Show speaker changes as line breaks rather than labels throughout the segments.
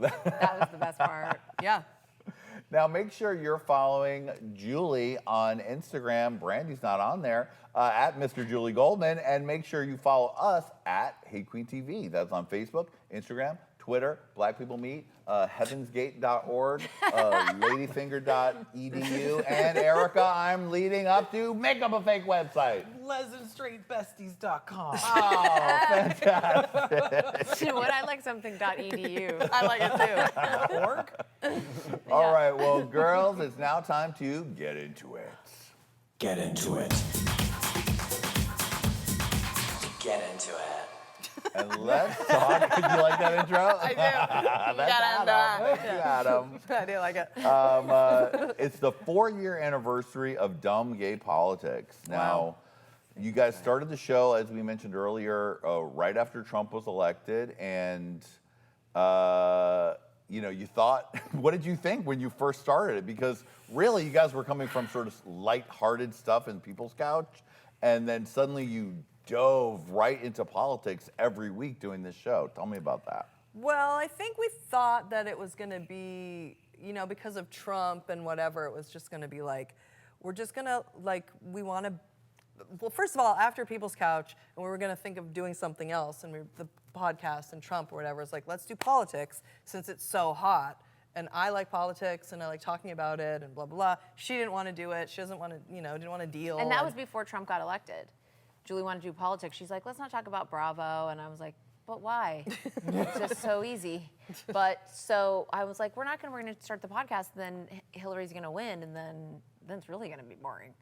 That was the best part.
Yeah.
Now, make sure you're following Julie on Instagram. Brandy's not on there, at Mr. Julie Goldman. And make sure you follow us at Hey Qween TV. That's on Facebook, Instagram, Twitter, Black People Meet, heavensgate.org, ladyfinger.edu. And Erica, I'm leading up to make up a fake website.
LegendStraightBesties.com.
Oh, fantastic.
Would I like something.edu?
I like it too.
Org?
All right, well, girls, it's now time to get into it.
Get into it. Get into it.
And let's talk. Did you like that intro?
I do.
That's Adam. Thank you, Adam.
I do like it.
It's the 4-year anniversary of Dumb Gay Politics. Now, you guys started the show, as we mentioned earlier, right after Trump was elected, and you thought, what did you think when you first started it? Because really, you guys were coming from sort of lighthearted stuff in People's Couch, and then suddenly you dove right into politics every week doing this show. Tell me about that.
Well, I think we thought that it was going to be, because of Trump and whatever, it was just going to be like, we're just going to, we want to, well, first of all, after People's Couch, and we were going to think of doing something else, and the podcast and Trump or whatever, it's like, let's do politics since it's so hot. And I like politics, and I like talking about it, and blah, blah, blah. She didn't want to do it. She doesn't want to, didn't want to deal.
And that was before Trump got elected. Julie wanted to do politics. She's like, let's not talk about Bravo. And I was like, but why? It's just so easy. But so I was like, we're going to start the podcast, then Hillary's going to win, and then it's really going to be boring.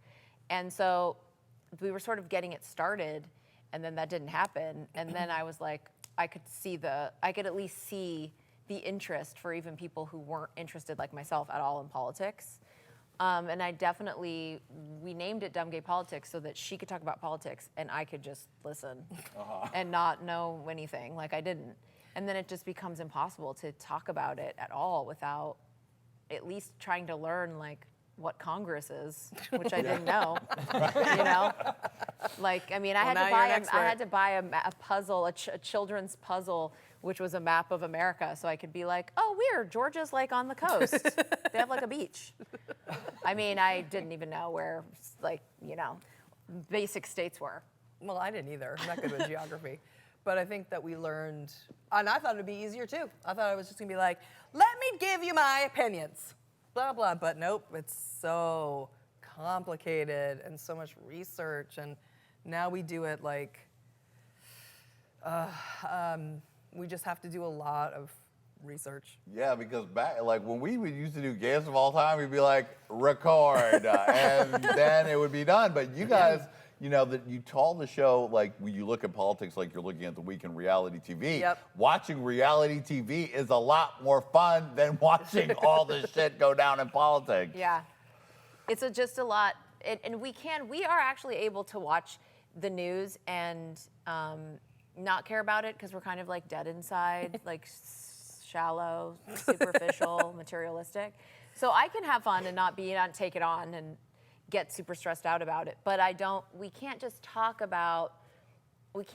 And so we were sort of getting it started, and then that didn't happen. And then I was like, I could at least see the interest for even people who weren't interested like myself at all in politics. And we named it Dumb Gay Politics so that she could talk about politics and I could just listen and not know anything, like I didn't. And then it just becomes impossible to talk about it at all without at least trying to learn what Congress is, which I didn't know, I had to buy a puzzle, a children's puzzle, which was a map of America, so I could be like, oh, weird, Georgia's on the coast. They have a beach. I didn't even know where, basic states were.
Well, I didn't either. I'm not good with geography. But I think that we learned, and I thought it'd be easier too. I thought I was just gonna be like, let me give you my opinions, blah, blah. But nope, it's so complicated and so much research. And now we do it we just have to do a lot of research.
Yeah, because back when we used to do Gayest of All Time, we'd be like, record, and then it would be done. But you guys, that you call the show when you look at politics like you're looking at the week in reality TV.
Yep.
Watching reality TV is a lot more fun than watching all this shit go down in politics.
Yeah, it's just a lot, and we are actually able to watch the news and not care about it because we're kind of dead inside, shallow, superficial, materialistic. So I can have fun and not take it on and get super stressed out about it. But we can't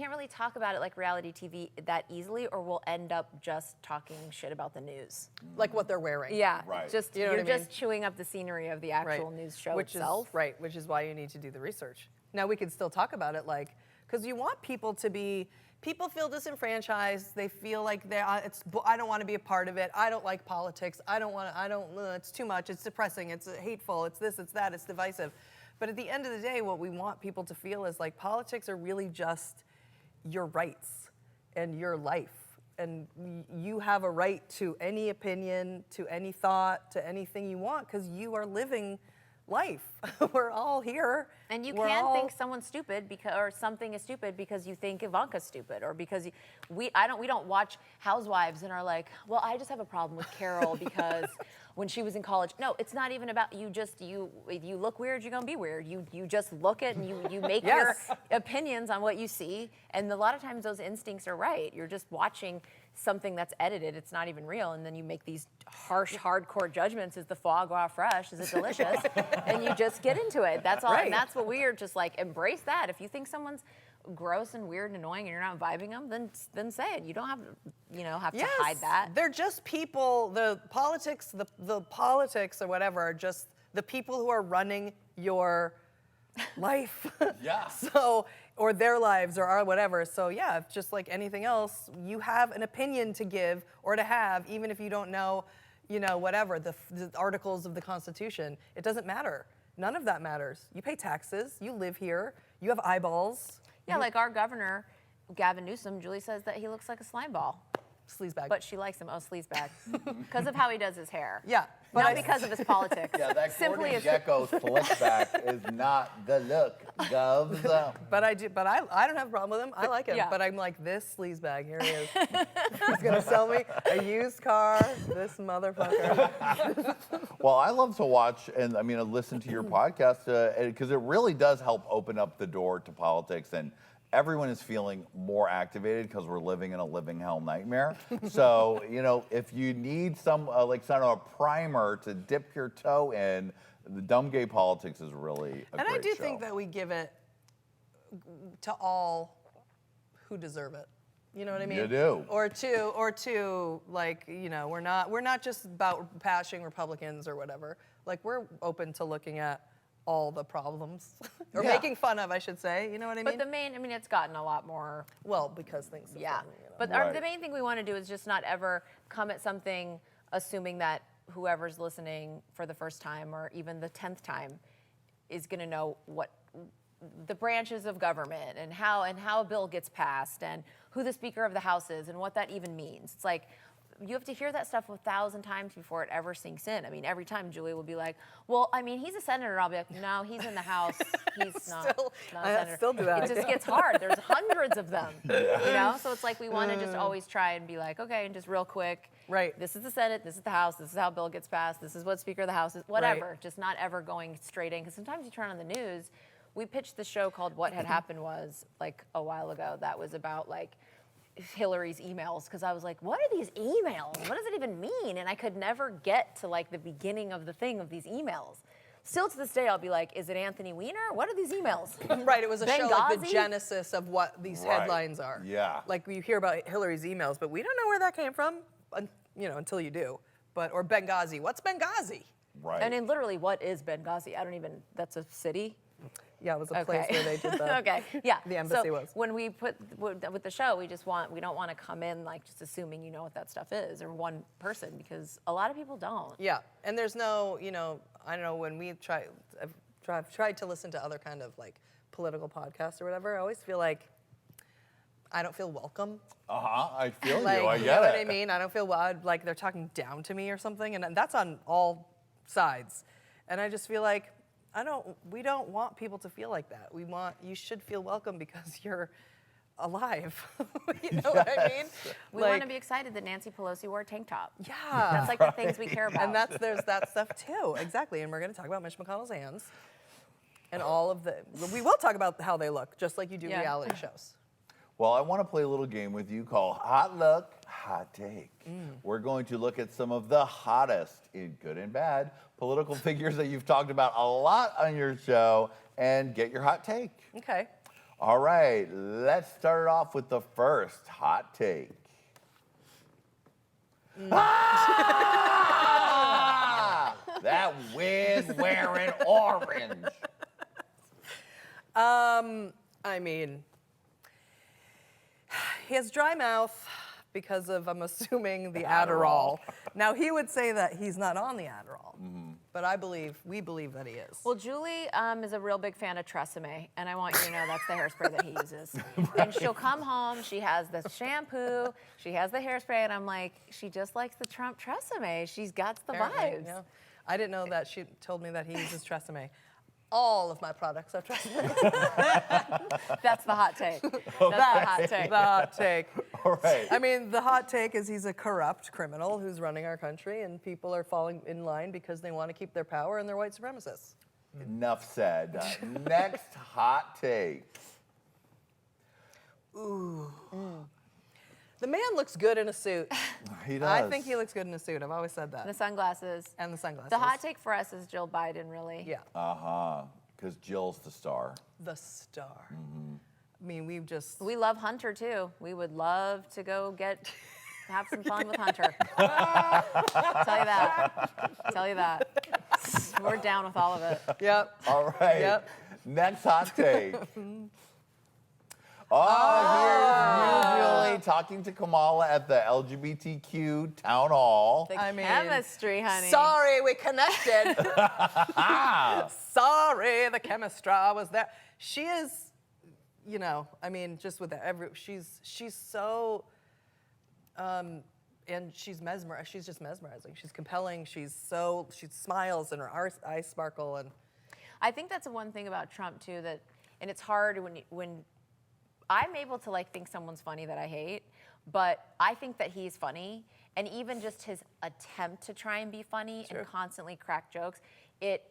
really talk about it like reality TV that easily, or we'll end up just talking shit about the news.
Like what they're wearing.
Yeah,
right.
You're just chewing up the scenery of the actual news show itself.
Which is why you need to do the research. Now we can still talk about it because you want people to be, people feel disenfranchised. They feel like I don't want to be a part of it. I don't like politics. It's too much. It's depressing. It's hateful. It's this, it's that, it's divisive. But at the end of the day, what we want people to feel is politics are really just your rights and your life. And you have a right to any opinion, to any thought, to anything you want, because you are living life. We're all here.
And you can think someone's stupid or something is stupid because you think Ivanka's stupid, or because we don't watch Housewives and are like, well, I just have a problem with Carol because when she was in college. No, it's not even about if you look weird, you're gonna be weird. You just look at and you make your opinions on what you see, and a lot of times those instincts are right. You're just watching something that's edited, it's not even real, and then you make these harsh, hardcore judgments. Is the foie gras fresh? Is it delicious? And you just get into it. That's all, and that's what we are just embrace that. If you think someone's gross and weird and annoying and you're not vibing them, then say it. You don't have, have
Yes,
to hide that.
they're just people. The politics or whatever are just the people who are running your life.
Yeah.
So, or their lives or our whatever. So yeah, just like anything else, you have an opinion to give or to have, even if you don't know, whatever, the articles of the Constitution. It doesn't matter. None of that matters. You pay taxes, you live here, you have eyeballs.
Yeah, like our governor, Gavin Newsom, Julie says that he looks like a slime ball.
Sleazebag.
But she likes him. Oh, sleazebag. Because of how he does his hair.
Yeah.
Not because of his politics.
Yeah, that
Simply
Gordon Gekko slick back is not the look, Govs.
But I don't have a problem with him. I like him.
Yeah.
But I'm like, this sleazebag, here he is. He's gonna sell me a used car, this motherfucker.
Well, I love to watch and listen to your podcast because it really does help open up the door to politics, and everyone is feeling more activated because we're living in a living hell nightmare. So, if you need some a primer to dip your toe in, the Dumb Gay Politics is really a
And
great
I do
show.
think that we give it to all who deserve it. You know what I mean?
You do.
Or to we're not just about bashing Republicans or whatever. Like, we're open to looking at all the problems or
Yeah.
making fun of, I should say. You know what I mean?
But it's gotten a lot more.
Well, because things have
Yeah.
gotten,
But
Right.
the main thing we want to do is just not ever come at something assuming that whoever's listening for the first time or even the 10th time is going to know what the branches of government and how a bill gets passed and who the Speaker of the House is and what that even means. It's like, you have to hear that stuff 1,000 times before it ever sinks in. Every time Julie will be like, well, he's a senator. I'll be like, no, he's in the House. He's not a senator.
Still do that.
It just gets hard. There's hundreds of them, So it's like we want to just always try and be like, okay, and just real quick.
Right.
This is the Senate. This is the House. This is how a bill gets passed. This is what Speaker of the House is. Whatever.
Right.
Just not ever going straight in. Because sometimes you turn on the news. We pitched the show called What Had Happened Was a while ago. That was about Hillary's emails, because I was like, what are these emails? What does it even mean? And I could never get to the beginning of the thing of these emails. Still to this day, I'll be like, is it Anthony Weiner? What are these emails?
Right, it was a show like the
Benghazi?
genesis of what these
Right.
headlines are.
Yeah.
Like, you hear about Hillary's emails, but we don't know where that came from, until you do. Or Benghazi. What's Benghazi?
Right.
And then literally, what is Benghazi? That's a city?
Yeah, it was a place where they did the.
Okay, yeah.
The embassy
so
was.
When we put with the show, we don't want to come in just assuming you know what that stuff is or one person, because a lot of people don't.
Yeah, and there's no, I don't know, when I've tried to listen to other kind of political podcasts or whatever, I always feel like I don't feel welcome.
I feel you.
Like,
I
you
get
know
it.
what I mean? I don't feel like they're talking down to me or something, and that's on all sides. And I just feel like we don't want people to feel like that. You should feel welcome because you're alive. You know what I mean?
We want to be excited that Nancy Pelosi wore a tank top.
Yeah.
That's the things we care about.
And there's that stuff too, exactly. And we're going to talk about Mitch McConnell's hands, and we will talk about how they look, just like you do
Yeah.
reality shows.
Well, I want to play a little game with you called Hot Look, Hot Take. We're going to look at some of the hottest, in good and bad, political figures that you've talked about a lot on your show and get your hot take.
Okay.
All right, let's start it off with the first hot take. Ah! That wig wearing orange.
He has dry mouth because of, I'm assuming, the Adderall. Now, he would say that he's not on the Adderall, but we believe that he is.
Well, Julie is a real big fan of Tresemme, and I want you to know that's the hairspray that he uses. And she'll come home, she has the shampoo, she has the hairspray, and I'm like, she just likes the Trump Tresemme. She's got the
Apparently,
vibes.
yeah. I didn't know that. She told me that he uses Tresemme. All of my products are Tresemme.
That's the hot take. That's the hot take.
The hot take.
All right.
I mean, the hot take is he's a corrupt criminal who's running our country, and people are falling in line because they want to keep their power and they're white supremacists.
Enough said. Next hot take.
Ooh. The man looks good in a suit.
He does.
I think he looks good in a suit. I've always said that.
The sunglasses.
And the sunglasses.
The hot take for us is Jill Biden, really.
Yeah.
Because Jill's the star.
The star. I mean,
We love Hunter too. We would love to go have some fun with Hunter. Tell you that. We're down with all of it.
Yep.
All right.
Yep.
Next hot take. Oh, here's you, Julie, talking to Kamala at the LGBTQ town hall.
The
I mean,
chemistry, honey.
Sorry, we connected. Sorry, the chemistry was there. She is, you know, I mean, just with she's so, and she's mesmerizing. She's just mesmerizing. She's compelling. She smiles and her eyes sparkle. And
I think that's the one thing about Trump too and it's hard when I'm able to like think someone's funny that I hate, but I think that he's funny, and even just his attempt to try and be funny and constantly crack jokes, it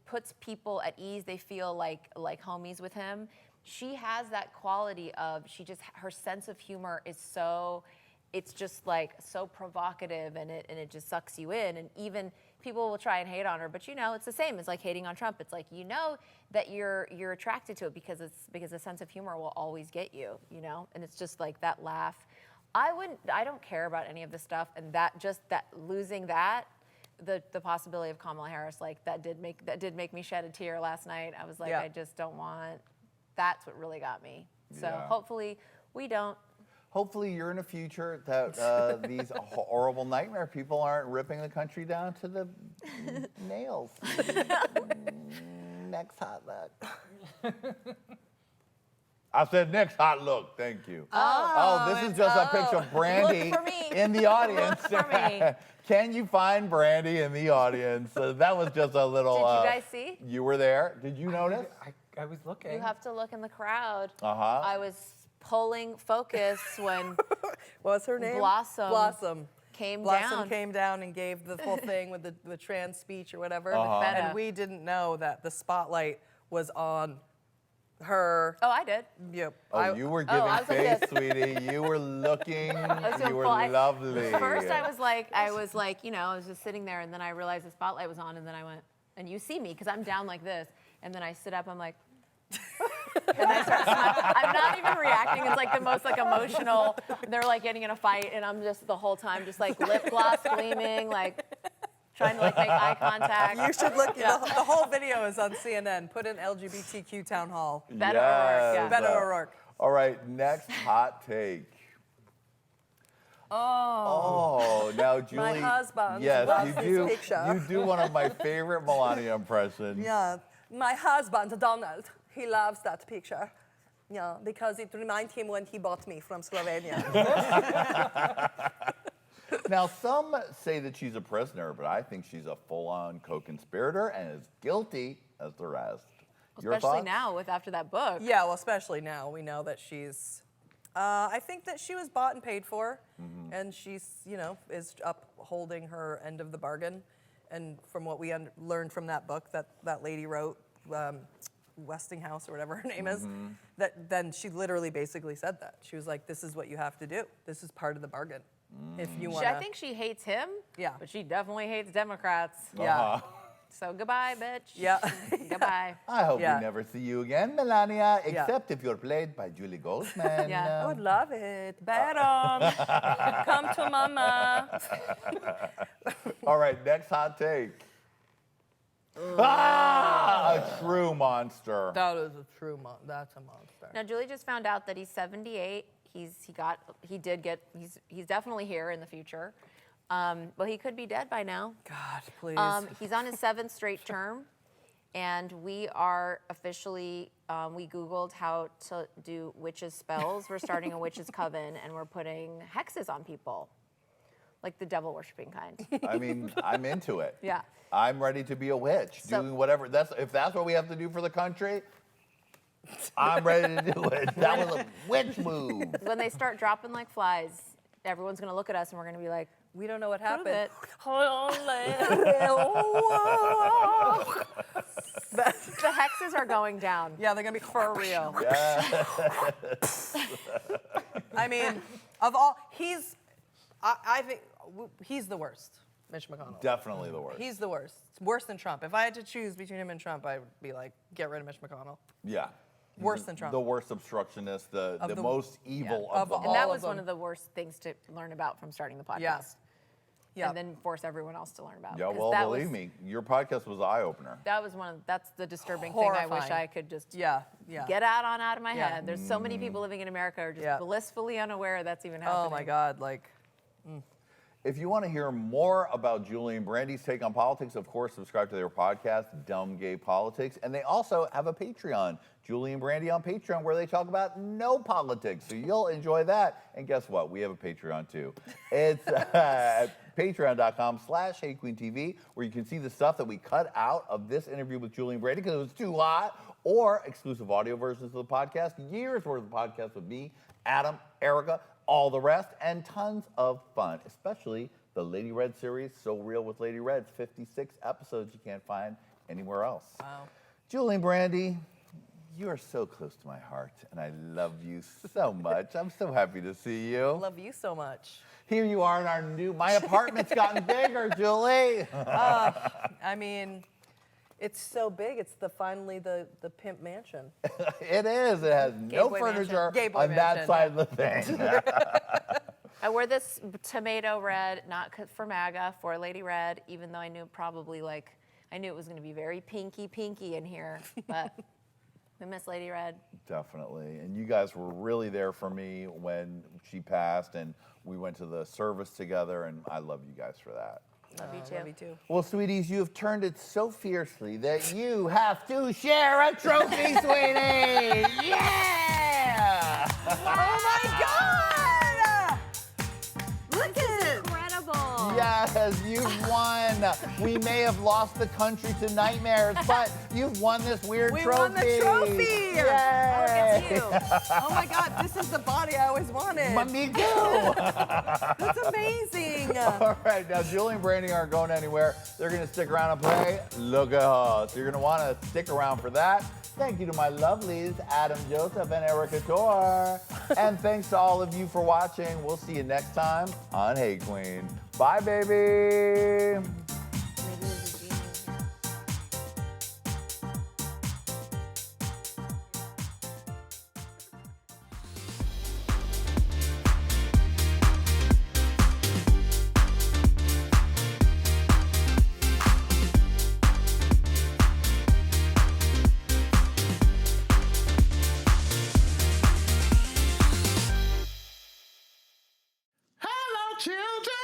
puts people at ease. They feel like homies with him. She has that quality of her sense of humor is so, it's just like so provocative, and it just sucks you in. And even people will try and hate on her, but you know, it's the same as like hating on Trump. It's like, you know that you're attracted to it because a sense of humor will always get you, you know? And it's just like that laugh. I don't care about any of this stuff, and losing the possibility of Kamala Harris, like that did make me shed a tear last night. I was like, I just don't want, that's what really got me. So hopefully we don't.
Hopefully you're in a future that these horrible nightmare people aren't ripping the country down to the nails. Next hot look. I said next hot look, thank you. Oh, this is just a picture of Brandy
Look for me.
in the audience.
Look for me.
Can you find Brandy in the audience? That was just a little...
Did you guys see?
You were there. Did you notice?
I was looking.
You have to look in the crowd.
Uh-huh.
I was pulling focus when
what was her name?
Blossom came down.
Came down and gave the whole thing with the trans speech or whatever.
Feta.
And we didn't know that the spotlight was on her.
Oh, I did.
Yep.
Oh, you were giving
I was like
face,
this.
sweetie. You were looking. You were
Well,
lovely.
First, I was like, you know, I was just sitting there, and then I realized the spotlight was on, and then I went, and you see me because I'm down like this, and then I sit up. I'm like. And I start smiling. I'm not even reacting. It's like the most like emotional. They're like getting in a fight, and I'm just the whole time just like lip gloss gleaming, like trying to like make eye contact.
You should look. The whole video is on CNN. Put in LGBTQ town hall.
Beto O'Rourke. Yeah.
Beto O'Rourke.
All right, next hot take. Oh, now Julie.
My husband
Yes,
loves
you
this
do.
picture.
You do one of my favorite Melania impressions.
Yeah, my husband Donald. He loves that picture. Yeah, because it reminds him when he bought me from Slovenia.
Now, some say that she's a prisoner, but I think she's a full-on co-conspirator and as guilty as the rest. Your
Especially
thoughts?
now after that book.
Yeah, well, especially now we know that she's. I think that she was bought and paid for, and she's, you know, is upholding her end of the bargain. And from what we learned from that book that lady wrote, Westinghouse or whatever her name is, that then she literally basically said that. She was like, this is what you have to do. This is part of the bargain. If you want
I think she hates him.
Yeah.
But she definitely hates Democrats.
Yeah.
So goodbye, bitch.
Yeah.
Goodbye.
I hope
Yeah.
we never see you again, Melania,
Yeah.
except if you're played by Julie Goldman.
Yeah.
I would love it. Baron, come to mama.
All right, next hot take. A true monster.
That is a true that's a monster.
Now Julie just found out that he's 78. He's definitely here in the future. But he could be dead by now.
God, please.
He's on his 7th straight term, and we are officially, we Googled how to do witches' spells. We're starting a witches' coven, and we're putting hexes on people, like the devil-worshipping kind.
I mean, I'm into it.
Yeah.
I'm ready to be a witch,
So-
doing whatever. If that's what we have to do for the country, I'm ready to do it. That was a witch move.
When they start dropping like flies, everyone's going to look at us, and we're going to be like,
we don't know what
prove
happened.
it. The hexes are going down.
Yeah, they're gonna be
For real.
I mean, of all, I think he's the worst, Mitch McConnell.
Definitely the worst.
He's the worst. It's worse than Trump. If I had to choose between him and Trump, I would be like, get rid of Mitch McConnell.
Yeah.
Worse than Trump.
The worst obstructionist, the most evil
yeah.
of them
Of
all.
And that
all
was
of
one
them.
of the worst things to learn about from starting the podcast.
Yeah. Yeah.
And then force everyone else to learn about.
Yeah,
'Cause
well,
that
believe
was,
me, your podcast was an eye-opener.
That was that's the disturbing thing I wish
Horrifying.
I could just
Yeah.
get out of my
Yeah.
head. There's so many people living in America who are just
Yeah.
blissfully unaware that's even happening.
Oh my God, like.
If you want to hear more about Julie and Brandy's take on politics, of course, subscribe to their podcast, Dumb Gay Politics. And they also have a Patreon, Julie and Brandy on Patreon, where they talk about no politics. So you'll enjoy that. And guess what? We have a Patreon too. It's patreon.com/HeyQueenTV, where you can see the stuff that we cut out of this interview with Julie and Brandy because it was too hot, or exclusive audio versions of the podcast, years worth of podcasts with me, Adam, Erica, all the rest, and tons of fun, especially the Lady Red series, So Real with Lady Red's 56 episodes you can't find anywhere else.
Wow.
Julie and Brandy, you are so close to my heart, and I love you so much. I'm so happy to see you.
Love you so much.
Here you are in my apartment's gotten bigger, Julie.
I mean, it's so big. It's finally the pimp mansion.
It is. It has no
boy
furniture
Gay boy
on that
mansion.
side of the thing.
I wore this tomato red, not for MAGA, for Lady Red, even though I knew probably I knew it was going to be very pinky in here, but we miss Lady Red.
Definitely. And you guys were really there for me when she passed, and we went to the service together, and I love you guys for that.
Love you too.
Love you too.
Well, sweeties, you have turned it so fiercely that you have to share a trophy, sweetie! Yeah!
Oh my God! Look at it.
Incredible.
Yes, you've won. We may have lost the country to nightmares, but you've won this weird
We
trophy.
won the trophy.
Yay!
Look at you.
Oh my God, this is the body I always wanted.
Me too.
That's amazing.
All right, now Julie and Brandy aren't going anywhere. They're going to stick around and play Look at Her. So you're going to want to stick around for that. Thank you to my lovelies, Adam Joseph and Erickatoure. And thanks to all of you for watching. We'll see you next time on Hey Qween. Bye, baby.
Maybe there's a genie in here.
Hello, children.